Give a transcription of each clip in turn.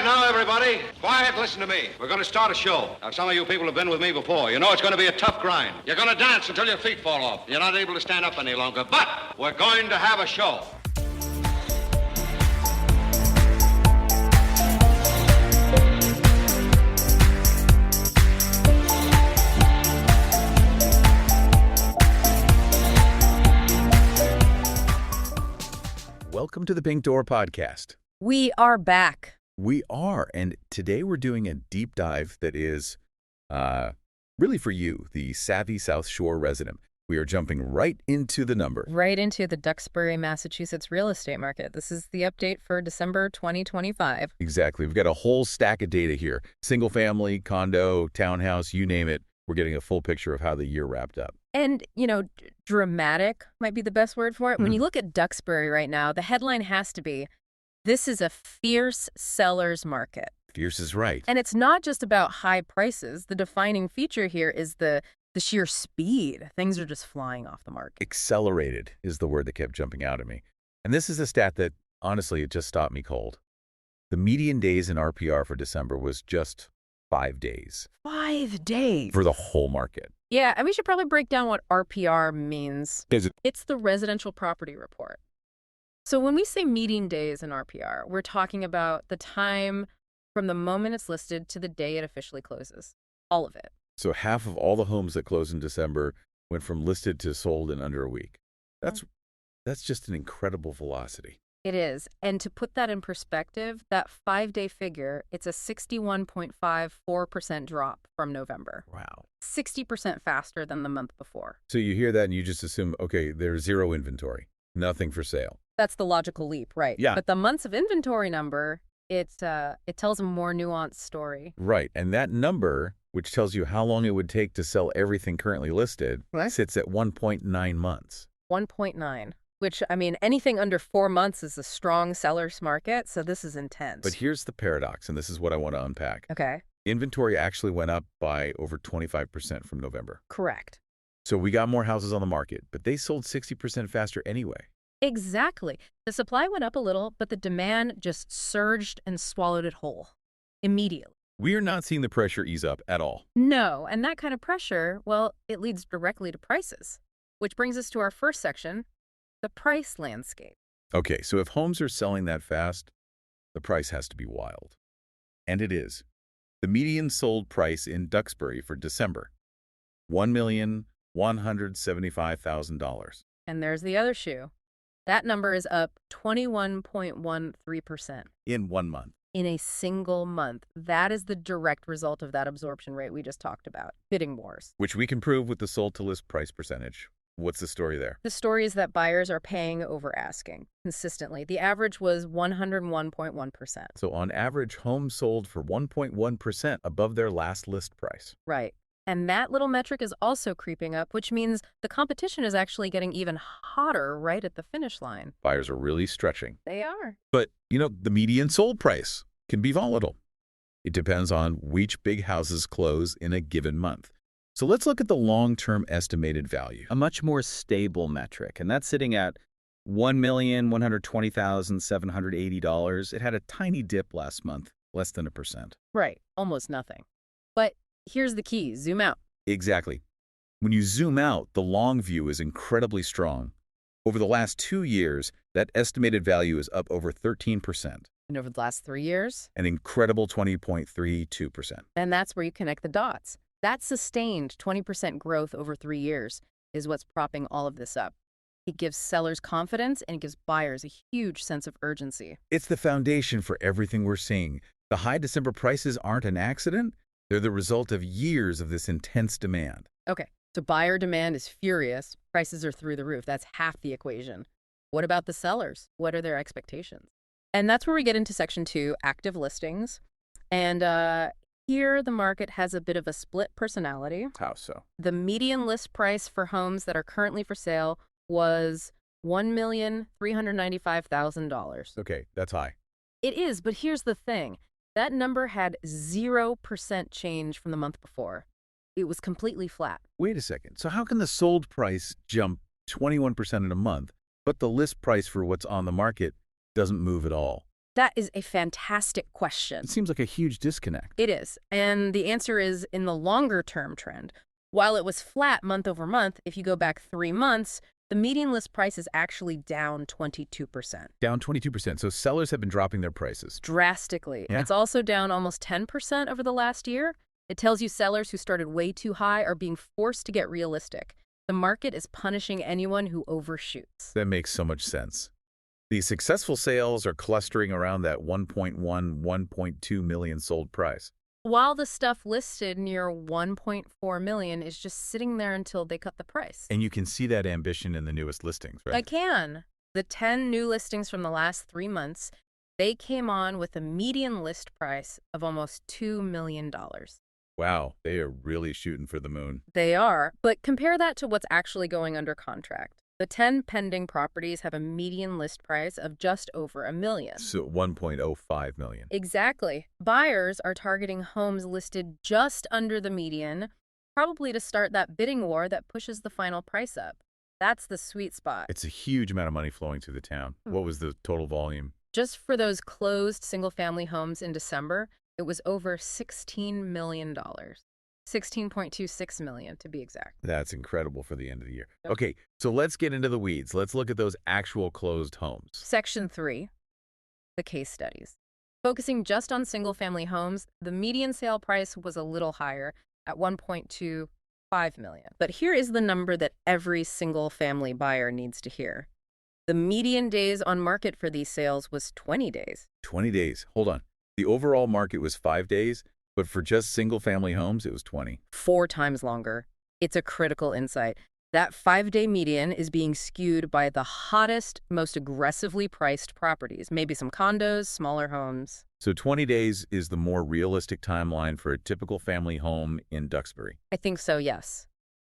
Quiet now, everybody. Quiet, listen to me. We're going to start a show. Now, some of you people have been with me before. You know it's going to be a tough grind. You're going to dance until your feet fall off. You're not able to stand up any longer. But we're going to have a show. Welcome to the Pink Door Podcast. We are back. We are, and today we're doing a deep dive that is really for you, the savvy South Shore resident. We are jumping right into the number. Right into the Duxbury, Massachusetts real estate market. This is the update for December 2025. Exactly. We've got a whole stack of data here. Single family, condo, townhouse, you name it. We're getting a full picture of how the year wrapped up. And, dramatic might be the best word for it. When you look at Duxbury right now, the headline has to be, this is a fierce seller's market. Fierce is right. And it's not just about high prices. The defining feature here is the sheer speed. Things are just flying off the market. Accelerated is the word that kept jumping out at me. And this is a stat that, honestly, it just stopped me cold. The median days in RPR for December was just 5 days. 5 days? For the whole market. Yeah, and we should probably break down what RPR means. Is it? It's the Residential Property Report. So when we say median days in RPR, we're talking about the time from the moment it's listed to the day it officially closes. All of it. So half of all the homes that closed in December went from listed to sold in under a week. That's just an incredible velocity. It is. And to put that in perspective, that 5-day figure, it's a 61.54% drop from November. Wow. 60% faster than the month before. So you hear that and you just assume, okay, there's zero inventory, nothing for sale. That's the logical leap, right? Yeah. But the months of inventory number, it tells a more nuanced story. Right. And that number, which tells you how long it would take to sell everything currently listed, sits at 1.9 months. 1.9. Which, anything under 4 months is a strong seller's market, so this is intense. But here's the paradox, and this is what I want to unpack. Okay. Inventory actually went up by over 25% from November. Correct. So we got more houses on the market, but they sold 60% faster anyway. Exactly. The supply went up a little, but the demand just surged and swallowed it whole. Immediately. We are not seeing the pressure ease up at all. No, and that kind of pressure, well, it leads directly to prices. Which brings us to our first section, the price landscape. Okay, so if homes are selling that fast, the price has to be wild. And it is. The median sold price in Duxbury for December, $1,175,000. And there's the other shoe. That number is up 21.13%. In 1 month. In a single month. That is the direct result of that absorption rate we just talked about. Bidding wars. Which we can prove with the sold to list price percentage. What's the story there? The story is that buyers are paying over asking consistently. The average was 101.1%. So on average, homes sold for 1.1% above their last list price. Right. And that little metric is also creeping up, which means the competition is actually getting even hotter right at the finish line. Buyers are really stretching. They are. But, the median sold price can be volatile. It depends on which big houses close in a given month. So let's look at the long-term estimated value. A much more stable metric, and that's sitting at $1,120,780. It had a tiny dip last month, less than 1%. Right. Almost nothing. But here's the key. Zoom out. Exactly. When you zoom out, the long view is incredibly strong. Over the last 2 years, that estimated value is up over 13%. And over the last 3 years? An incredible 20.32%. And that's where you connect the dots. That sustained 20% growth over 3 years is what's propping all of this up. It gives sellers confidence and it gives buyers a huge sense of urgency. It's the foundation for everything we're seeing. The high December prices aren't an accident. They're the result of years of this intense demand. Okay, so buyer demand is furious. Prices are through the roof. That's half the equation. What about the sellers? What are their expectations? And that's where we get into section 2, active listings. And here, the market has a bit of a split personality. How so? The median list price for homes that are currently for sale was $1,395,000. Okay, that's high. It is, but here's the thing. That number had 0% change from the month before. It was completely flat. Wait a second. So how can the sold price jump 21% in a month, but the list price for what's on the market doesn't move at all? That is a fantastic question. It seems like a huge disconnect. It is. And the answer is in the longer-term trend. While it was flat month over month, if you go back 3 months, the median list price is actually down 22%. Down 22%. So sellers have been dropping their prices. Drastically. Yeah. It's also down almost 10% over the last year. It tells you sellers who started way too high are being forced to get realistic. The market is punishing anyone who overshoots. That makes so much sense. The successful sales are clustering around that 1.1, 1.2 million sold price. While the stuff listed near 1.4 million is just sitting there until they cut the price. And you can see that ambition in the newest listings, right? I can. The 10 new listings from the last 3 months, they came on with a median list price of almost $2 million. Wow, they are really shooting for the moon. They are, but compare that to what's actually going under contract. The 10 pending properties have a median list price of just over $1 million. So 1.05 million. Exactly. Buyers are targeting homes listed just under the median, probably to start that bidding war that pushes the final price up. That's the sweet spot. It's a huge amount of money flowing through the town. What was the total volume? Just for those closed single-family homes in December, it was over $16 million. 16.26 million to be exact. That's incredible for the end of the year. Yep. Okay, so let's get into the weeds. Let's look at those actual closed homes. Section 3, the case studies. Focusing just on single-family homes, the median sale price was a little higher at 1.25 million. But here is the number that every single-family buyer needs to hear. The median days on market for these sales was 20 days. 20 days. Hold on. The overall market was 5 days, but for just single-family homes, it was 20. 4 times longer. It's a critical insight. That 5-day median is being skewed by the hottest, most aggressively priced properties, maybe some condos, smaller homes. So 20 days is the more realistic timeline for a typical family home in Duxbury. I think so, yes.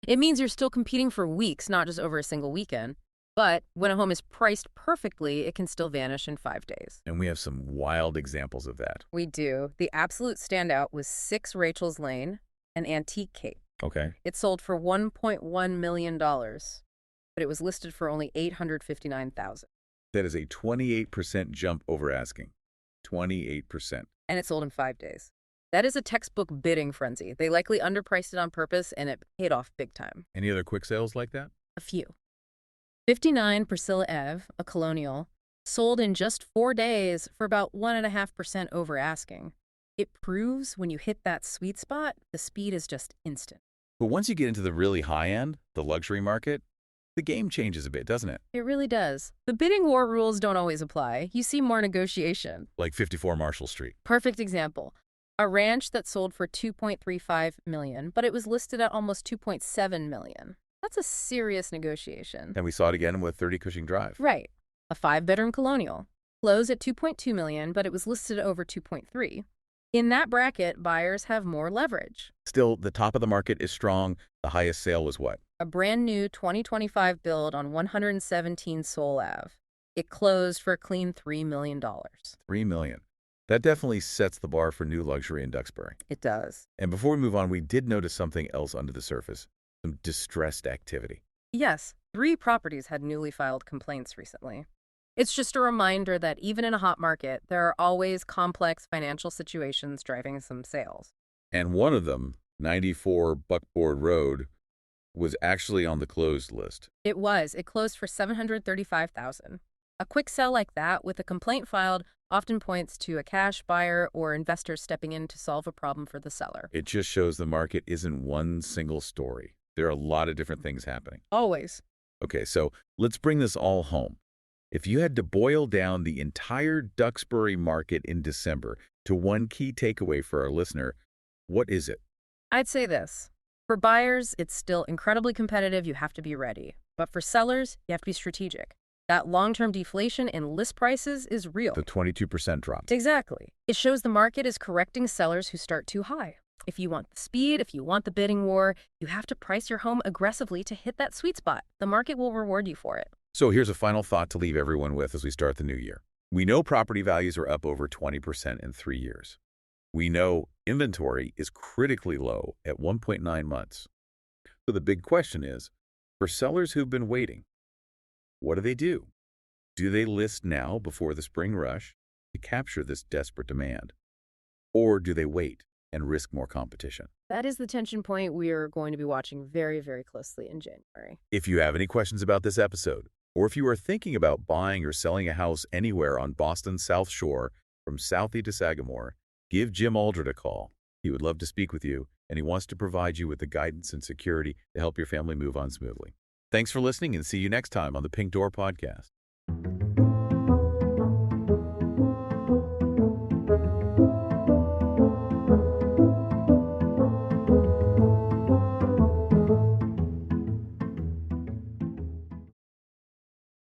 It means you're still competing for weeks, not just over a single weekend. But when a home is priced perfectly, it can still vanish in 5 days. And we have some wild examples of that. We do. The absolute standout was 6 Rachel's Lane, an antique cape. Okay. It sold for $1.1 million, but it was listed for only $859,000. That is a 28% jump over asking. 28%. And it sold in 5 days. That is a textbook bidding frenzy. They likely underpriced it on purpose, and it paid off big time. Any other quick sales like that? A few. 59 Priscilla Ave, a colonial, sold in just 4 days for about 1.5% over asking. It proves when you hit that sweet spot, the speed is just instant. But once you get into the really high end, the luxury market, the game changes a bit, doesn't it? It really does. The bidding war rules don't always apply. You see more negotiation. Like 54 Marshall Street. Perfect example. A ranch that sold for $2.35 million, but it was listed at almost $2.7 million. That's a serious negotiation. And we saw it again with 30 Cushing Drive. Right. A 5-bedroom colonial. Closed at $2.2 million, but it was listed at over $2.3. In that bracket, buyers have more leverage. Still, the top of the market is strong. The highest sale was what? A brand new 2025 build on 117 Soul Ave. It closed for a clean $3 million. $3 million. That definitely sets the bar for new luxury in Duxbury. It does. And before we move on, we did notice something else under the surface. Some distressed activity. Yes, 3 properties had newly filed complaints recently. It's just a reminder that even in a hot market, there are always complex financial situations driving some sales. And one of them, 94 Buckboard Road, was actually on the closed list. It was. It closed for $735,000. A quick sell like that with a complaint filed often points to a cash buyer or investor stepping in to solve a problem for the seller. It just shows the market isn't one single story. There are a lot of different things happening. Always. Okay, so let's bring this all home. If you had to boil down the entire Duxbury market in December to one key takeaway for our listener, what is it? I'd say this. For buyers, it's still incredibly competitive. You have to be ready. But for sellers, you have to be strategic. That long-term deflation in list prices is real. The 22% drop. Exactly. It shows the market is correcting sellers who start too high. If you want the speed, if you want the bidding war, you have to price your home aggressively to hit that sweet spot. The market will reward you for it. So here's a final thought to leave everyone with as we start the new year. We know property values are up over 20% in 3 years. We know inventory is critically low at 1.9 months. So the big question is, for sellers who've been waiting, what do? Do they list now before the spring rush? to capture this desperate demand? Or do they wait and risk more competition? That is the tension point we are going to be watching very, very closely in January. If you have any questions about this episode, or if you are thinking about buying or selling a house anywhere on Boston's South Shore from Southie to Sagamore, give Jim Aldred a call. He would love to speak with you, and he wants to provide you with the guidance and security to help your family move on smoothly. Thanks for listening, and see you next time on the Pink Door Podcast.